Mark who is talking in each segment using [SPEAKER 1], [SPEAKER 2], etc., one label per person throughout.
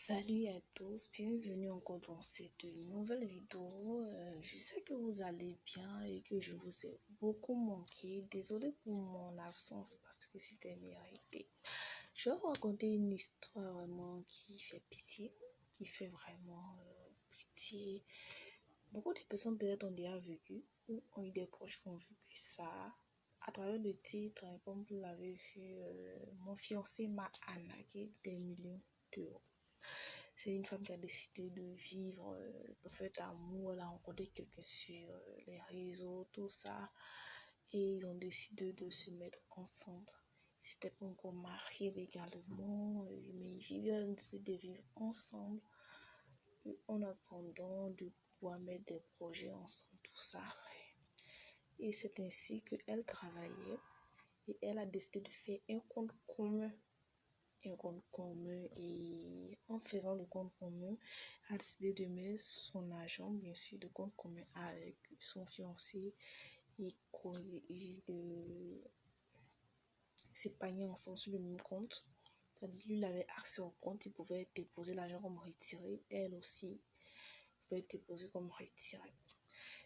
[SPEAKER 1] Salut à tous, bienvenue encore dans cette nouvelle vidéo. Je sais que vous allez bien et que je vous ai beaucoup manqué. Désolée pour mon absence parce que c'était mérité. Je vais vous raconter une histoire vraiment qui fait pitié, qui fait vraiment pitié. Beaucoup de personnes peut-être ont déjà vécu ou ont eu des proches qui ont vécu ça. À travers le titre, comme vous l'avez vu, mon fiancé m'a arnaqué des millions d'euros. C'est une femme qui a décidé de vivre le parfait amour. Elle a rencontré quelqu'un sur les réseaux, tout ça. Et ils ont décidé de se mettre ensemble. Ils n'étaient pas encore mariés légalement, mais ils ont décidé de vivre ensemble en attendant de pouvoir mettre des projets ensemble, tout ça. Et c'est ainsi qu'elle travaillait et elle a décidé de faire un compte commun et en faisant le compte commun, elle a décidé de mettre son argent, bien sûr, de compte commun avec son fiancé et de s'épargner ensemble sur le même compte. C'est-à-dire lui, il avait accès au compte, il pouvait déposer l'argent comme retiré, elle aussi pouvait déposer comme retiré.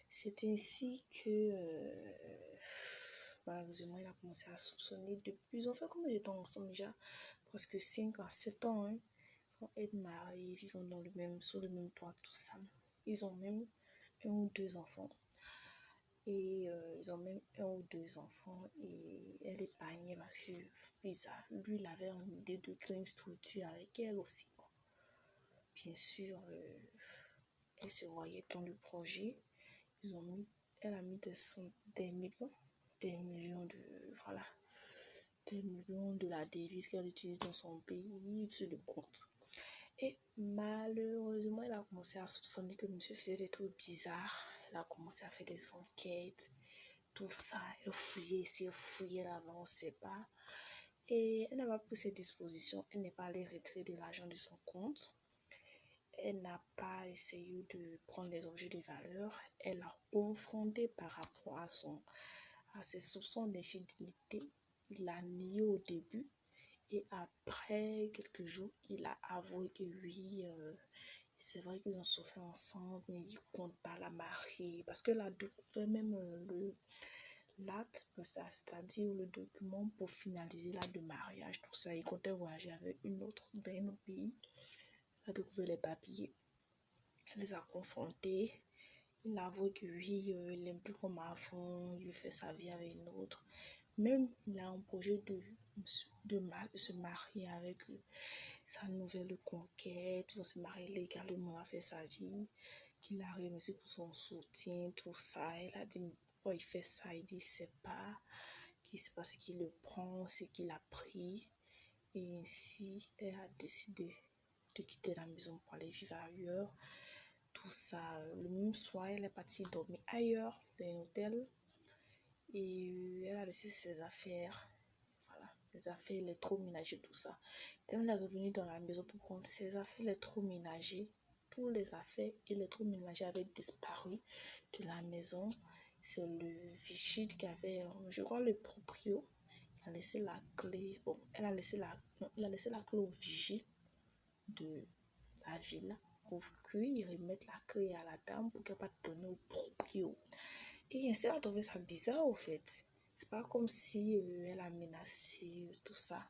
[SPEAKER 1] C'est ainsi que malheureusement, il a commencé à soupçonner depuis. Ils ont fait combien de temps ensemble déjà? Presque 5 à 7 ans, hein. Ils sont être mariés, vivant sous le même toit, tout ça. Ils ont même un ou deux enfants. Et elle épargnait parce que bizarre. Lui, il avait une idée de créer une structure avec elle aussi. Bien sûr, elle se voyait dans le projet. Elle a mis des millions de la devise qu'elle utilise dans son pays sur le compte. Et malheureusement, elle a commencé à soupçonner que monsieur faisait des trucs bizarres. Elle a commencé à faire des enquêtes, tout ça. Elle fouillait ici, elle fouillait là-bas, on ne sait pas. Et elle n'a pas pris ses dispositions. Elle n'est pas allée retirer de l'argent de son compte. Elle n'a pas essayé de prendre des objets de valeur. Elle a confronté par rapport à ses soupçons d'infidélité. Il a nié au début. Et après quelques jours, il a avoué que oui, c'est vrai qu'ils ont souffert ensemble, mais il ne compte pas la marier. Parce que là, même l'acte, c'est-à-dire le document pour finaliser l'acte de mariage, tout ça, il comptait voyager avec une autre dans un autre pays. Il a découvert les papiers. Elle les a confrontés. Il a avoué que oui, il n'aime plus comme avant, il fait sa vie avec une autre. Même, il a un projet de se marier avec sa nouvelle conquête, il va se marier légalement, à faire sa vie, qu'il a remercié pour son soutien, tout ça. Il a dit, pourquoi il fait ça? Il dit, c'est pas ce qu'il le prend, c'est qu'il a pris. Et ainsi, elle a décidé de quitter la maison pour aller vivre ailleurs. Tout ça, le même soir, elle est partie dormir ailleurs, dans un hôtel. Et elle a laissé ses affaires, les affaires électroménagères, tout ça. Quand elle est revenue dans la maison pour prendre ses affaires électroménagères, toutes les affaires électroménagères avaient disparu de la maison. C'est le vigile qui avait, je crois, le proprio, qui a laissé la clé. Bon, il a laissé la clé au vigile de la ville pour qu'il remette la clé à la dame pour qu'elle ne pas donner au proprio. Et ainsi, elle a trouvé ça bizarre, au fait. C'est pas comme si elle a menacé, tout ça.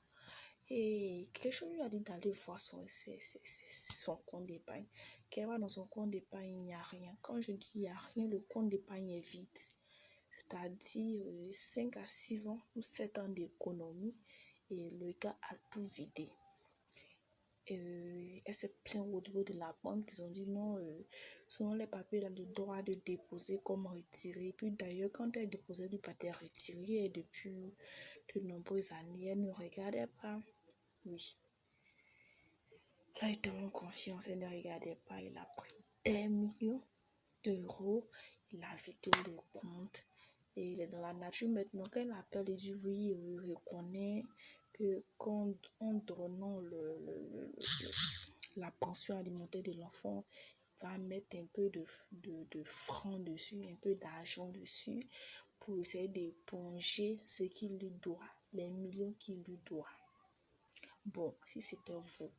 [SPEAKER 1] Et quelque chose lui a dit d'aller voir son compte d'épargne. Qu'elle va dans son compte d'épargne, il n'y a rien. Quand je dis il n'y a rien, le compte d'épargne est vide. C'est-à-dire 5 à 6 ans ou 7 ans d'économie. Et le gars a tout vidé. Elle s'est plainte au niveau de la banque. Ils ont dit non, selon les papiers, elle a le droit de déposer comme retiré. Puis d'ailleurs, quand elle déposait du papier retiré, et depuis de nombreuses années, elle ne regardait pas. Oui. Elle a eu tellement confiance, elle ne regardait pas. Il a pris des millions d'euros. Il a vidé le compte. Et il est dans la nature maintenant. Quand elle appelle, il dit oui, il reconnaît que quand en donnant la pension alimentaire de l'enfant, il va mettre un peu de francs dessus, un peu d'argent dessus pour essayer d'éponger ce qu'il lui doit, les millions qu'il lui doit. Bon, si c'était vous,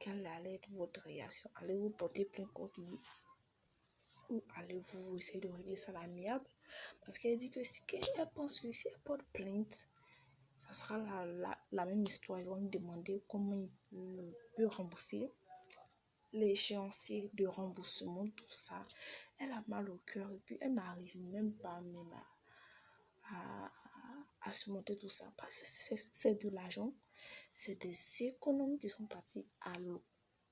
[SPEAKER 1] quelle allait être votre réaction? Allez-vous porter plainte contre lui? Ou allez-vous essayer de régler ça à l'amiable? Parce qu'elle dit que si elle pense que si elle porte plainte, ça sera la même histoire. Ils vont lui demander comment il peut rembourser l'échéancier de remboursement, tout ça. Elle a mal au cœur et puis elle n'arrive même pas même à surmonter tout ça. Parce que c'est de l'argent, c'est des économies qui sont parties à l'eau.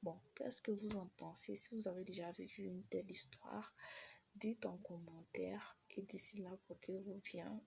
[SPEAKER 1] Bon, qu'est-ce que vous en pensez? Si vous avez déjà vécu une telle histoire, dites en commentaire et d'ici là, portez-vous bien.